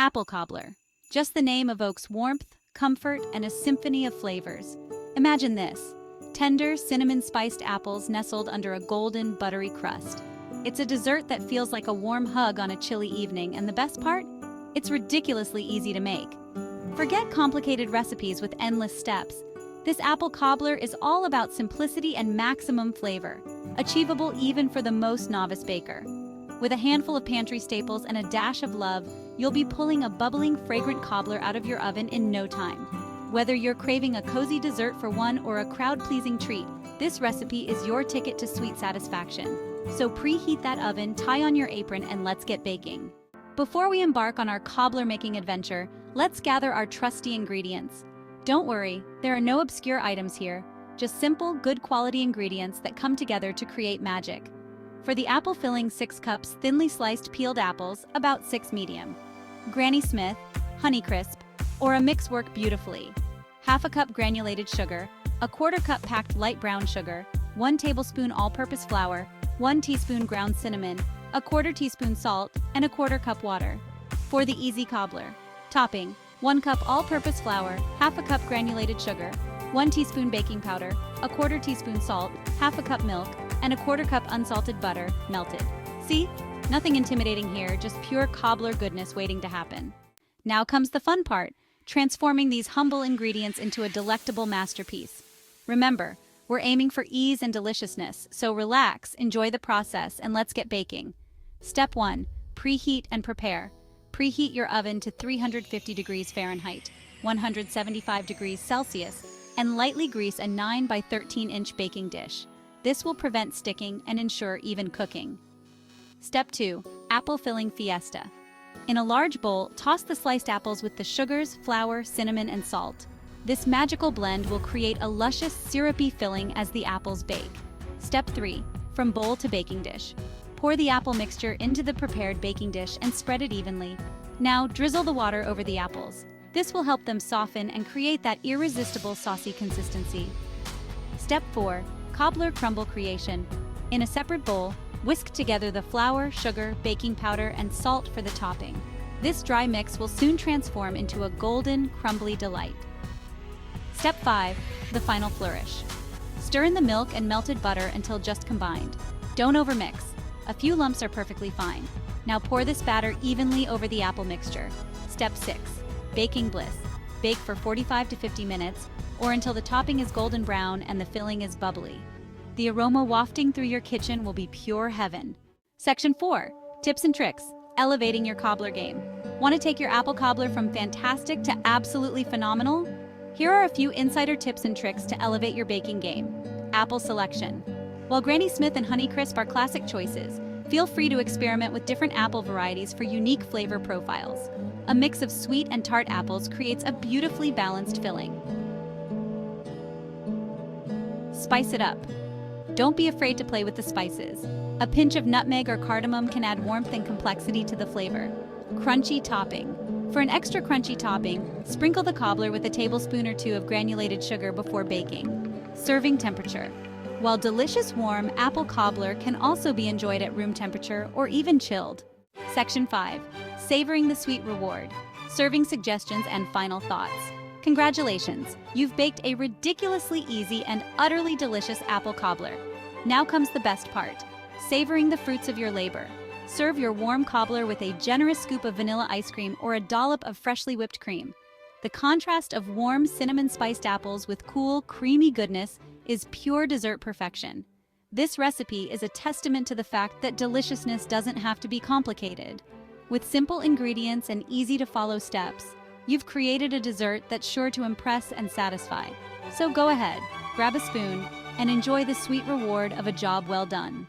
Apple Cobbler. Just the name evokes warmth, comfort, and a symphony of flavors. Imagine this: tender, cinnamon-spiced apples nestled under a golden, buttery crust. It's a dessert that feels like a warm hug on a chilly evening, and the best part? It's ridiculously easy to make. Forget complicated recipes with endless steps. This apple cobbler is all about simplicity and maximum flavor, achievable even for the most novice baker. With a handful of pantry staples and a dash of love, you'll be pulling a bubbling, fragrant cobbler out of your oven in no time. Whether you're craving a cozy dessert for one or a crowd-pleasing treat, this recipe is your ticket to sweet satisfaction. So preheat that oven, tie on your apron, and let's get baking. Before we embark on our cobbler-making adventure, let's gather our trusty ingredients. Don't worry, there are no obscure items here, just simple, good-quality ingredients that come together to create magic. For the apple filling, 6 cups thinly sliced peeled apples, about 6 medium. Granny Smith, Honeycrisp, or a mix work beautifully. Half a cup granulated sugar, a 1/4 cup packed light brown sugar, 1 tablespoon all-purpose flour, 1 teaspoon ground cinnamon, a 1/4 teaspoon salt, and a 1/4 cup water. For the easy cobbler. Topping: 1 cup all-purpose flour, half a cup granulated sugar, 1 teaspoon baking powder, a 1/4 teaspoon salt, half a cup milk, and a 1/4 cup unsalted butter, melted. See? Nothing intimidating here, just pure cobbler goodness waiting to happen. Now comes the fun part: transforming these humble ingredients into a delectable masterpiece. Remember, we're aiming for ease and deliciousness, so relax, enjoy the process, and let's get baking. Step 1. Preheat and prepare. Preheat your oven to 350 degrees Fahrenheit, 175 degrees Celsius, and lightly grease a 9 by 13-inch baking dish. This will prevent sticking and ensure even cooking. Step 2. Apple filling fiesta. In a large bowl, toss the sliced apples with the sugars, flour, cinnamon, and salt. This magical blend will create a luscious, syrupy filling as the apples bake. Step 3. From bowl to baking dish. Pour the apple mixture into the prepared baking dish and spread it evenly. Now, drizzle the water over the apples. This will help them soften and create that irresistible saucy consistency. Step 4. Cobbler crumble creation. In a separate bowl, whisk together the flour, sugar, baking powder, and salt for the topping. This dry mix will soon transform into a golden, crumbly delight. Step 5. The final flourish. Stir in the milk and melted butter until just combined. Don't overmix. A few lumps are perfectly fine. Now pour this batter evenly over the apple mixture. Step 6. Baking bliss. Bake for 45 to 50 minutes, or until the topping is golden brown and the filling is bubbly. The aroma wafting through your kitchen will be pure heaven. Section 4. Tips and tricks. Elevating your cobbler game. Want to take your apple cobbler from fantastic to absolutely phenomenal? Here are a few insider tips and tricks to elevate your baking game. Apple selection. While Granny Smith and Honeycrisp are classic choices, feel free to experiment with different apple varieties for unique flavor profiles. A mix of sweet and tart apples creates a beautifully balanced filling. Spice it up. Don't be afraid to play with the spices. A pinch of nutmeg or cardamom can add warmth and complexity to the flavor. Crunchy topping. For an extra crunchy topping, sprinkle the cobbler with a tablespoon or 2 of granulated sugar before baking. Serving temperature. While delicious warm, apple cobbler can also be enjoyed at room temperature or even chilled. Section 5. Savoring the sweet reward. Serving suggestions and final thoughts. Congratulations! You've baked a ridiculously easy and utterly delicious apple cobbler. Now comes the best part: savoring the fruits of your labor. Serve your warm cobbler with a generous scoop of vanilla ice cream or a dollop of freshly whipped cream. The contrast of warm, cinnamon-spiced apples with cool, creamy goodness is pure dessert perfection. This recipe is a testament to the fact that deliciousness doesn't have to be complicated. With simple ingredients and easy-to-follow steps, you've created a dessert that's sure to impress and satisfy. So go ahead, grab a spoon, and enjoy the sweet reward of a job well done.